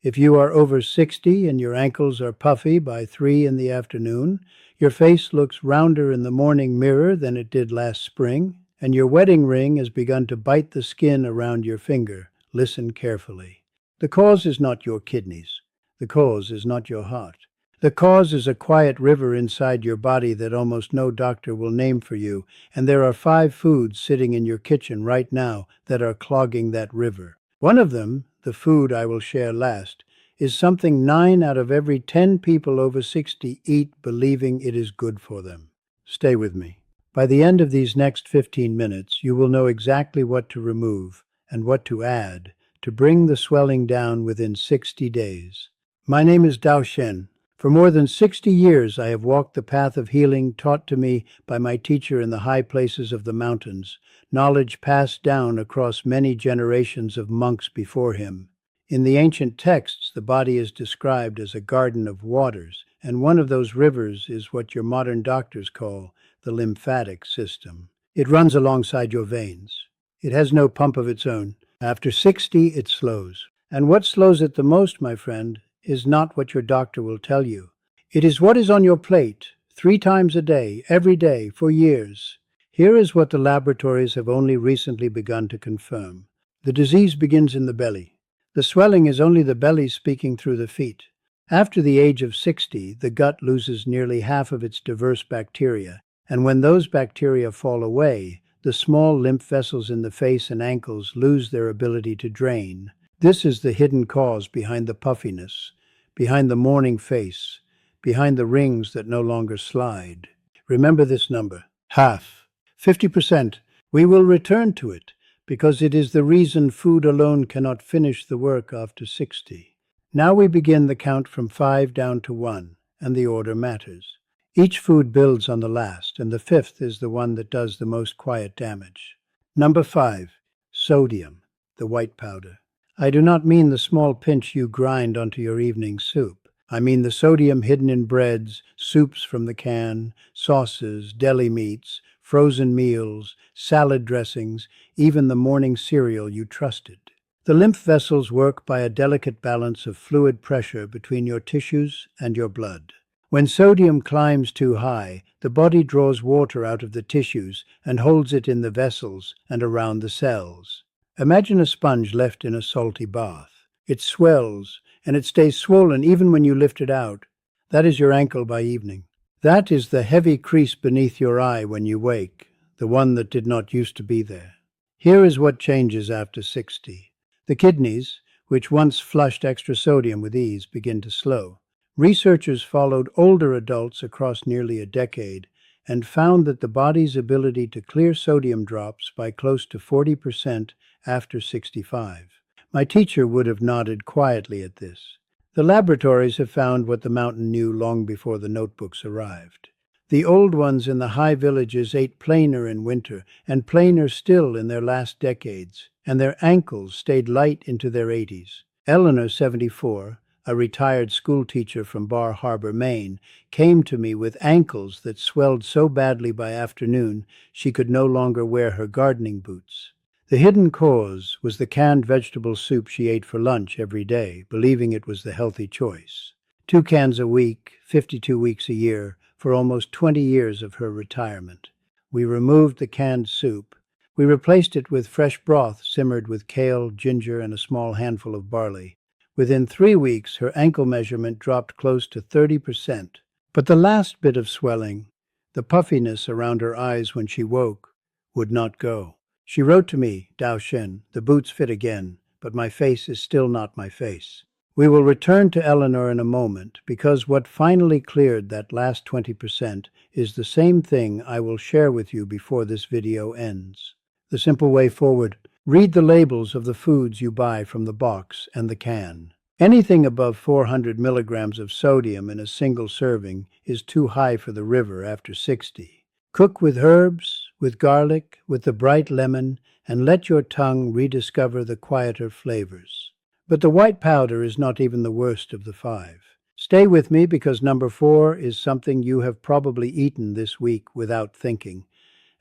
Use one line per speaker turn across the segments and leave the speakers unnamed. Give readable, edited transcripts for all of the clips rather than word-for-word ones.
If you are over 60 and your ankles are puffy by 3 in the afternoon, your face looks rounder in the morning mirror than it did last spring, and your wedding ring has begun to bite the skin around your finger, listen carefully. The cause is not your kidneys. The cause is not your heart. The cause is a quiet river inside your body that almost no doctor will name for you, and there are 5 foods sitting in your kitchen right now that are clogging that river. One of them, the food I will share last, is something 9 out of every 10 people over 60 eat believing it is good for them. Stay with me. By the end of these next 15 minutes, you will know exactly what to remove and what to add to bring the swelling down within 60 days. My name is Dao Shen. For more than 60 years, I have walked the path of healing taught to me by my teacher in the high places of the mountains, knowledge passed down across many generations of monks before him. In the ancient texts, the body is described as a garden of waters, and one of those rivers is what your modern doctors call the lymphatic system. It runs alongside your veins. It has no pump of its own. After 60, it slows. And what slows it the most, my friend, is not what your doctor will tell you. It is what is on your plate, 3 times a day, every day, for years. Here is what the laboratories have only recently begun to confirm. The disease begins in the belly. The swelling is only the belly speaking through the feet. After the age of 60, the gut loses nearly half of its diverse bacteria, and when those bacteria fall away, the small lymph vessels in the face and ankles lose their ability to drain. This is the hidden cause behind the puffiness, behind the morning face, behind the rings that no longer slide. Remember this number, half, 50%. We will return to it because it is the reason food alone cannot finish the work after 60. Now we begin the count from 5 down to 1, and the order matters. Each food builds on the last, and the 5th is the one that does the most quiet damage. Number 5, sodium, the white powder. I do not mean the small pinch you grind onto your evening soup. I mean the sodium hidden in breads, soups from the can, sauces, deli meats, frozen meals, salad dressings, even the morning cereal you trusted. The lymph vessels work by a delicate balance of fluid pressure between your tissues and your blood. When sodium climbs too high, the body draws water out of the tissues and holds it in the vessels and around the cells. Imagine a sponge left in a salty bath. It swells, and it stays swollen even when you lift it out. That is your ankle by evening. That is the heavy crease beneath your eye when you wake, the one that did not used to be there. Here is what changes after 60. The kidneys, which once flushed extra sodium with ease, begin to slow. Researchers followed older adults across nearly a decade and found that the body's ability to clear sodium drops by close to 40% after 65. My teacher would have nodded quietly at this. The laboratories have found what the mountain knew long before the notebooks arrived. The old ones in the high villages ate plainer in winter and plainer still in their last decades, and their ankles stayed light into their 80s. Eleanor, 74, a retired schoolteacher from Bar Harbor, Maine, came to me with ankles that swelled so badly by afternoon she could no longer wear her gardening boots. The hidden cause was the canned vegetable soup she ate for lunch every day, believing it was the healthy choice. 2 cans a week, 52 weeks a year, for almost 20 years of her retirement. We removed the canned soup. We replaced it with fresh broth simmered with kale, ginger, and a small handful of barley. Within 3 weeks, her ankle measurement dropped close to 30%. But the last bit of swelling, the puffiness around her eyes when she woke, would not go. She wrote to me, Dao Shen, the boots fit again, but my face is still not my face. We will return to Eleanor in a moment, because what finally cleared that last 20% is the same thing I will share with you before this video ends. The simple way forward: read the labels of the foods you buy from the box and the can. Anything above 400 milligrams of sodium in a single serving is too high for the river after 60. Cook with herbs, with garlic, with the bright lemon, and let your tongue rediscover the quieter flavors. But the white powder is not even the worst of the 5. Stay with me because number 4 is something you have probably eaten this week without thinking,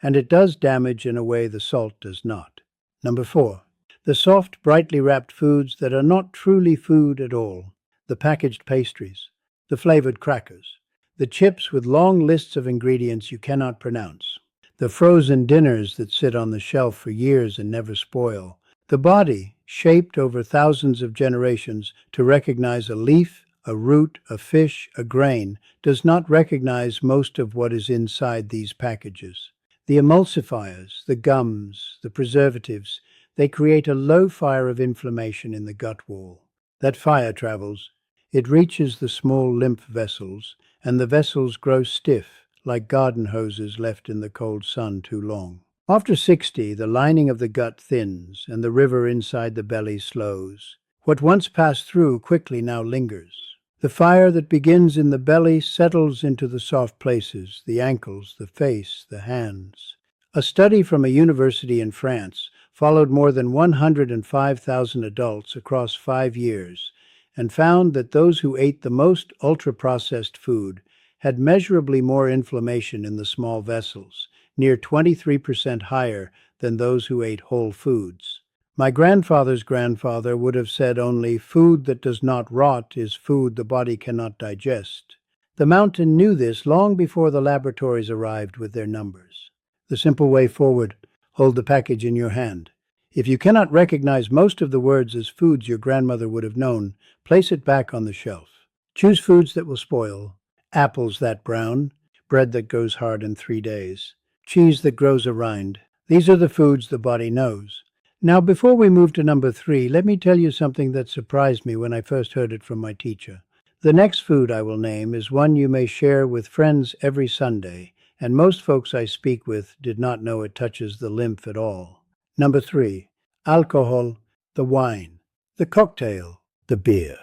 and it does damage in a way the salt does not. Number 4, The soft, brightly wrapped foods that are not truly food at all. The packaged pastries. The flavored crackers. The chips with long lists of ingredients you cannot pronounce. The frozen dinners that sit on the shelf for years and never spoil. The body, shaped over thousands of generations to recognize a leaf, a root, a fish, a grain, does not recognize most of what is inside these packages. The emulsifiers, the gums, the preservatives, they create a low fire of inflammation in the gut wall. That fire travels. It reaches the small lymph vessels, and the vessels grow stiff, like garden hoses left in the cold sun too long. After 60, the lining of the gut thins, and the river inside the belly slows. What once passed through quickly now lingers. The fire that begins in the belly settles into the soft places, the ankles, the face, the hands. A study from a university in France followed more than 105,000 adults across 5 years and found that those who ate the most ultra-processed food had measurably more inflammation in the small vessels, near 23% higher than those who ate whole foods. My grandfather's grandfather would have said only food that does not rot is food the body cannot digest. The mountain knew this long before the laboratories arrived with their numbers. The simple way forward: hold the package in your hand. If you cannot recognize most of the words as foods your grandmother would have known, place it back on the shelf. Choose foods that will spoil. Apples that brown, bread that goes hard in 3 days, cheese that grows a rind. These are the foods the body knows. Now, before we move to number 3, let me tell you something that surprised me when I first heard it from my teacher. The next food I will name is one you may share with friends every Sunday, and most folks I speak with did not know it touches the lymph at all. Number 3, alcohol, the wine, the cocktail, the beer.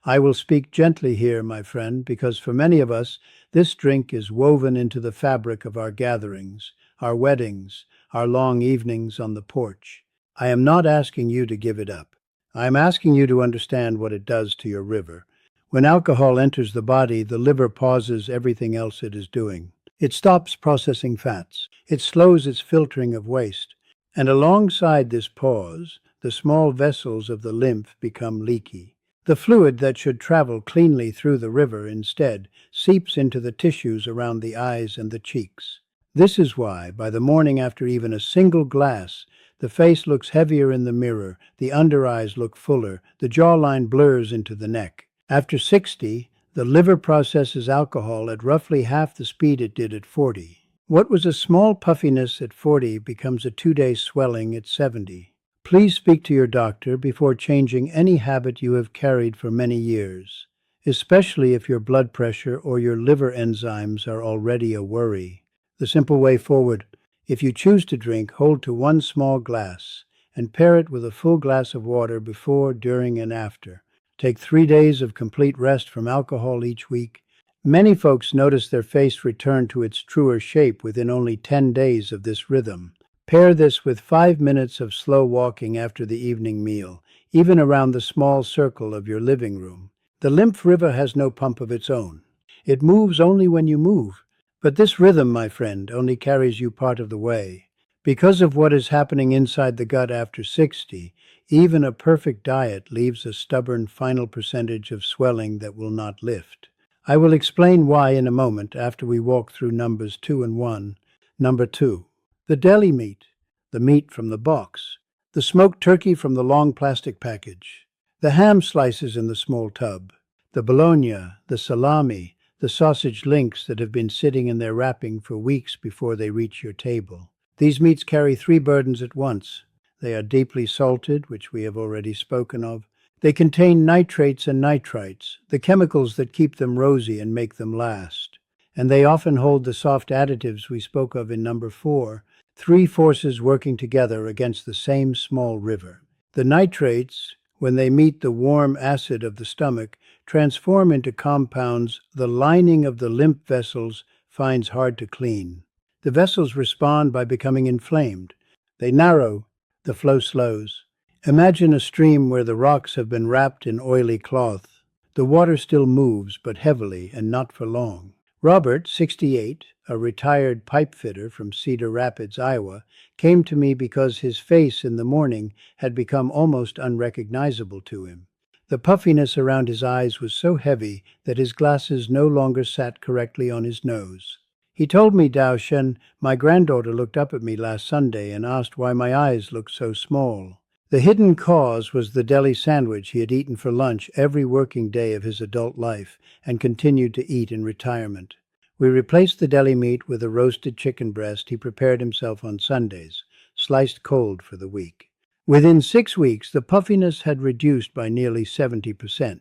I will speak gently here, my friend, because for many of us, this drink is woven into the fabric of our gatherings, our weddings, our long evenings on the porch. I am not asking you to give it up. I am asking you to understand what it does to your liver. When alcohol enters the body, the liver pauses everything else it is doing. It stops processing fats. It slows its filtering of waste. And alongside this pause, the small vessels of the lymph become leaky. The fluid that should travel cleanly through the river instead seeps into the tissues around the eyes and the cheeks. This is why, by the morning after even a single glass, the face looks heavier in the mirror, the under eyes look fuller, the jawline blurs into the neck. After 60, the liver processes alcohol at roughly half the speed it did at 40. What was a small puffiness at 40 becomes a 2-day swelling at 70. Please speak to your doctor before changing any habit you have carried for many years, especially if your blood pressure or your liver enzymes are already a worry. The simple way forward: if you choose to drink, hold to 1 small glass and pair it with a full glass of water before, during, and after. Take 3 days of complete rest from alcohol each week. Many folks notice their face return to its truer shape within only 10 days of this rhythm. Pair this with 5 minutes of slow walking after the evening meal, even around the small circle of your living room. The lymph river has no pump of its own. It moves only when you move. But this rhythm, my friend, only carries you part of the way. Because of what is happening inside the gut after 60, even a perfect diet leaves a stubborn final percentage of swelling that will not lift. I will explain why in a moment after we walk through numbers 2 and 1. Number 2. The deli meat, the meat from the box, the smoked turkey from the long plastic package, the ham slices in the small tub, the bologna, the salami, the sausage links that have been sitting in their wrapping for weeks before they reach your table. These meats carry 3 burdens at once. They are deeply salted, which we have already spoken of. They contain nitrates and nitrites, the chemicals that keep them rosy and make them last. And they often hold the soft additives we spoke of in number 4, 3 forces working together against the same small river. The nitrates, when they meet the warm acid of the stomach, transform into compounds the lining of the lymph vessels finds hard to clean. The vessels respond by becoming inflamed. They narrow, the flow slows. Imagine a stream where the rocks have been wrapped in oily cloth. The water still moves, but heavily and not for long. Robert, 68, a retired pipe fitter from Cedar Rapids, Iowa, came to me because his face in the morning had become almost unrecognizable to him. The puffiness around his eyes was so heavy that his glasses no longer sat correctly on his nose. He told me, Dao Shen, my granddaughter looked up at me last Sunday and asked why my eyes looked so small. The hidden cause was the deli sandwich he had eaten for lunch every working day of his adult life and continued to eat in retirement. We replaced the deli meat with a roasted chicken breast he prepared himself on Sundays, sliced cold for the week. Within 6 weeks, the puffiness had reduced by nearly 70%.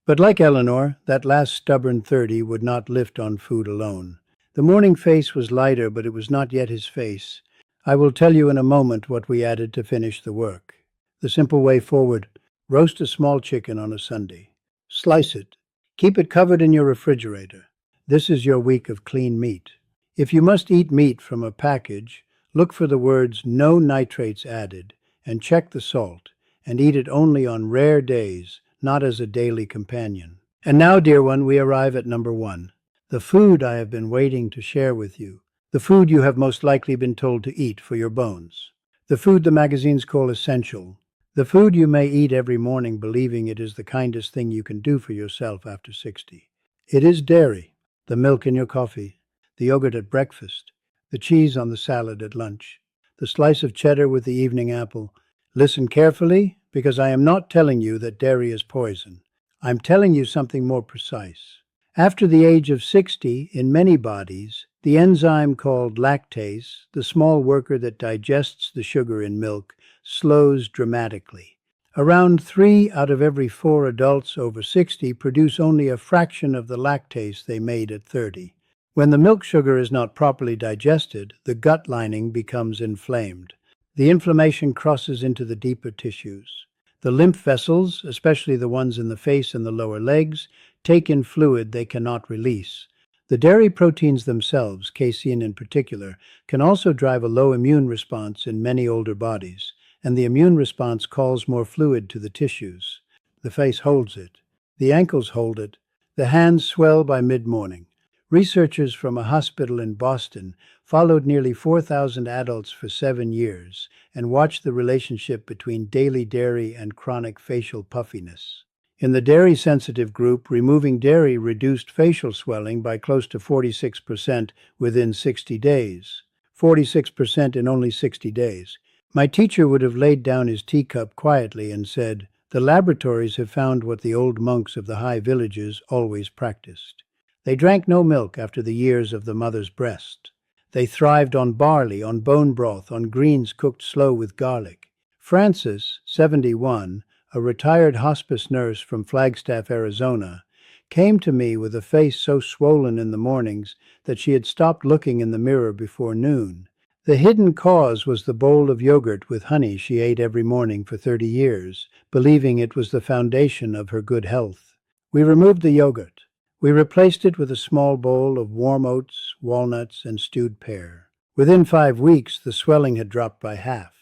But like Eleanor, that last stubborn 30 would not lift on food alone. The morning face was lighter, but it was not yet his face. I will tell you in a moment what we added to finish the work. The simple way forward: roast a small chicken on a Sunday. Slice it. Keep it covered in your refrigerator. This is your week of clean meat. If you must eat meat from a package, look for the words "no nitrates added" and check the salt, and eat it only on rare days, not as a daily companion. And now, dear one, we arrive at number 1. The food I have been waiting to share with you. The food you have most likely been told to eat for your bones. The food the magazines call essential. The food you may eat every morning believing it is the kindest thing you can do for yourself after 60. It is dairy, the milk in your coffee, the yogurt at breakfast, the cheese on the salad at lunch, the slice of cheddar with the evening apple. Listen carefully, because I am not telling you that dairy is poison. I'm telling you something more precise. After the age of 60, in many bodies, the enzyme called lactase, the small worker that digests the sugar in milk, slows dramatically. Around 3 out of every 4 adults over 60 produce only a fraction of the lactase they made at 30. When the milk sugar is not properly digested, the gut lining becomes inflamed. The inflammation crosses into the deeper tissues. The lymph vessels, especially the ones in the face and the lower legs, take in fluid they cannot release. The dairy proteins themselves, casein in particular, can also drive a low immune response in many older bodies, and the immune response calls more fluid to the tissues. The face holds it. The ankles hold it. The hands swell by mid-morning. Researchers from a hospital in Boston followed nearly 4,000 adults for 7 years and watched the relationship between daily dairy and chronic facial puffiness. In the dairy-sensitive group, removing dairy reduced facial swelling by close to 46% within 60 days. 46% in only 60 days. My teacher would have laid down his teacup quietly and said, "The laboratories have found what the old monks of the high villages always practiced." They drank no milk after the years of the mother's breast. They thrived on barley, on bone broth, on greens cooked slow with garlic. Frances, 71, a retired hospice nurse from Flagstaff, Arizona, came to me with a face so swollen in the mornings that she had stopped looking in the mirror before noon. The hidden cause was the bowl of yogurt with honey she ate every morning for 30 years, believing it was the foundation of her good health. We removed the yogurt. We replaced it with a small bowl of warm oats, walnuts, and stewed pear. Within 5 weeks, the swelling had dropped by half.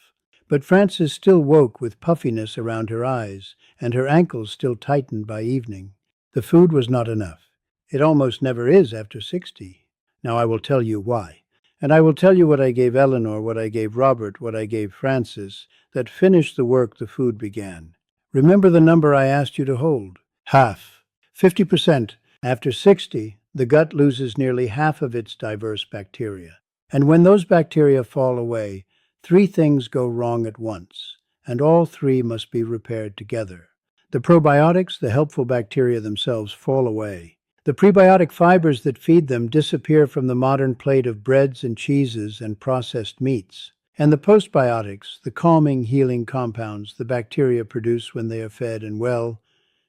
But Frances still woke with puffiness around her eyes, and her ankles still tightened by evening. The food was not enough. It almost never is after 60. Now I will tell you why. And I will tell you what I gave Eleanor, what I gave Robert, what I gave Frances, that finished the work the food began. Remember the number I asked you to hold. Half. 50%. After 60, the gut loses nearly half of its diverse bacteria. And when those bacteria fall away, 3 things go wrong at once, and all 3 must be repaired together. The probiotics, the helpful bacteria themselves, fall away. The prebiotic fibers that feed them disappear from the modern plate of breads and cheeses and processed meats. And the postbiotics, the calming, healing compounds the bacteria produce when they are fed and well,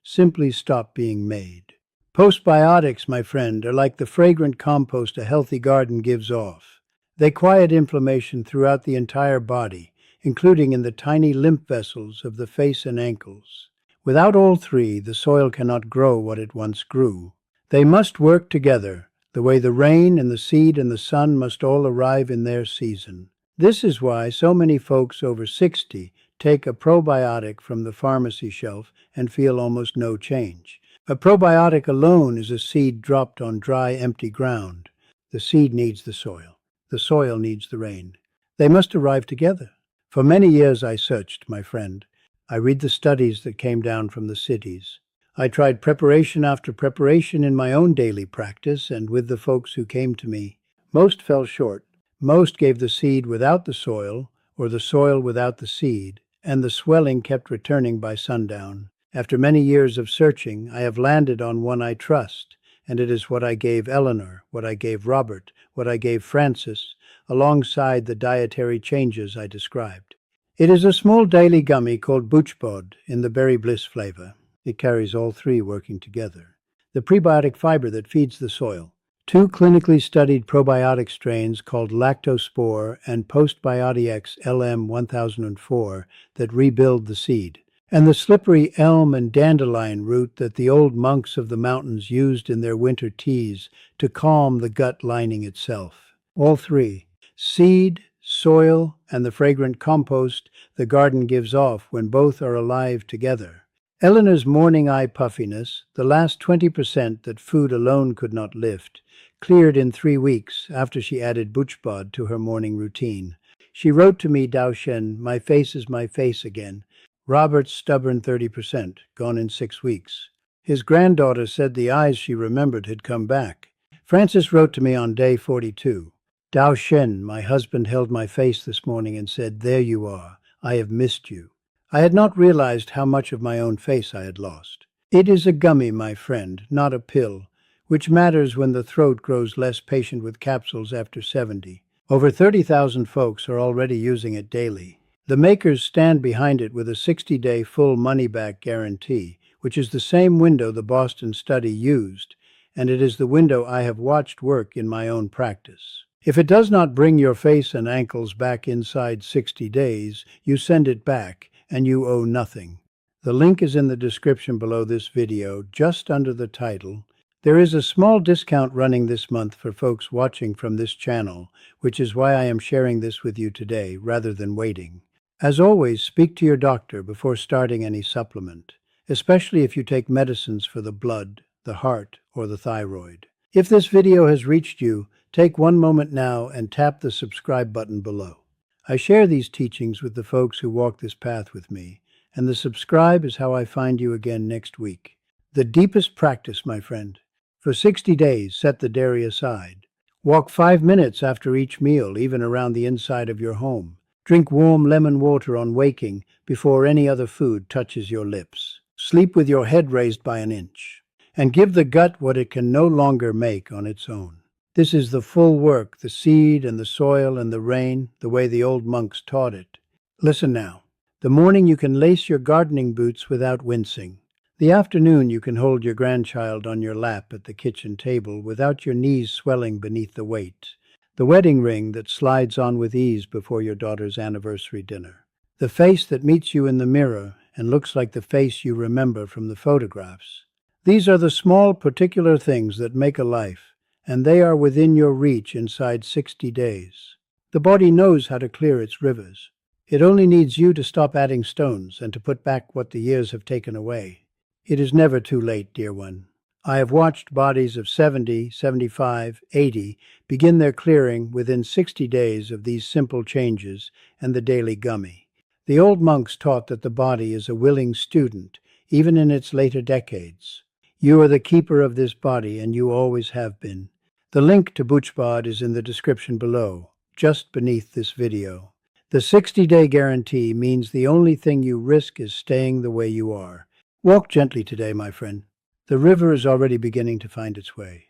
simply stop being made. Postbiotics, my friend, are like the fragrant compost a healthy garden gives off. They quiet inflammation throughout the entire body, including in the tiny lymph vessels of the face and ankles. Without all 3, the soil cannot grow what it once grew. They must work together, the way the rain and the seed and the sun must all arrive in their season. This is why so many folks over 60 take a probiotic from the pharmacy shelf and feel almost no change. A probiotic alone is a seed dropped on dry, empty ground. The seed needs the soil. The soil needs the rain. They must arrive together. For many years I searched, my friend. I read the studies that came down from the cities. I tried preparation after preparation in my own daily practice and with the folks who came to me. Most fell short. Most gave the seed without the soil, or the soil without the seed, and the swelling kept returning by sundown. After many years of searching, I have landed on one I trust, and it is what I gave Eleanor, what I gave Robert, what I gave Francis, alongside the dietary changes I described. It is a small daily gummy called BoochBod in the berry bliss flavor. It carries all three working together. The prebiotic fiber that feeds the soil. Two clinically studied probiotic strains called Lactospore and Postbiotics LM1004 that rebuild the seed. And the slippery elm and dandelion root that the old monks of the mountains used in their winter teas to calm the gut lining itself. All three, seed, soil, and the fragrant compost the garden gives off when both are alive together. Eleanor's morning eye puffiness, the last 20% that food alone could not lift, cleared in 3 weeks after she added BoochBod to her morning routine. She wrote to me, Dao Shen, my face is my face again. Robert's stubborn 30%, gone in 6 weeks. His granddaughter said the eyes she remembered had come back. Francis wrote to me on day 42. Dao Shen, my husband held my face this morning and said, there you are, I have missed you. I had not realized how much of my own face I had lost. It is a gummy, my friend, not a pill, which matters when the throat grows less patient with capsules after 70. Over 30,000 folks are already using it daily. The makers stand behind it with a 60-day full money-back guarantee, which is the same window the Boston study used, and it is the window I have watched work in my own practice. If it does not bring your face and ankles back inside 60 days, you send it back, and you owe nothing. The link is in the description below this video, just under the title. There is a small discount running this month for folks watching from this channel, which is why I am sharing this with you today, rather than waiting. As always, speak to your doctor before starting any supplement, especially if you take medicines for the blood, the heart, or the thyroid. If this video has reached you, take one moment now and tap the subscribe button below. I share these teachings with the folks who walk this path with me, and the subscribe is how I find you again next week. The deepest practice, my friend. For 60 days, set the dairy aside. Walk 5 minutes after each meal, even around the inside of your home. Drink warm lemon water on waking before any other food touches your lips. Sleep with your head raised by an inch. And give the gut what it can no longer make on its own. This is the full work, the seed and the soil and the rain, the way the old monks taught it. Listen now. The morning you can lace your gardening boots without wincing. The afternoon you can hold your grandchild on your lap at the kitchen table without your knees swelling beneath the weight. The wedding ring that slides on with ease before your daughter's anniversary dinner. The face that meets you in the mirror and looks like the face you remember from the photographs. These are the small particular things that make a life, and they are within your reach inside 60 days. The body knows how to clear its rivers. It only needs you to stop adding stones and to put back what the years have taken away. It is never too late, dear one. I have watched bodies of 70, 75, 80 begin their clearing within 60 days of these simple changes and the daily gummy. The old monks taught that the body is a willing student, even in its later decades. You are the keeper of this body, and you always have been. The link to BoochBod is in the description below, just beneath this video. The 60-day guarantee means the only thing you risk is staying the way you are. Walk gently today, my friend. The river is already beginning to find its way.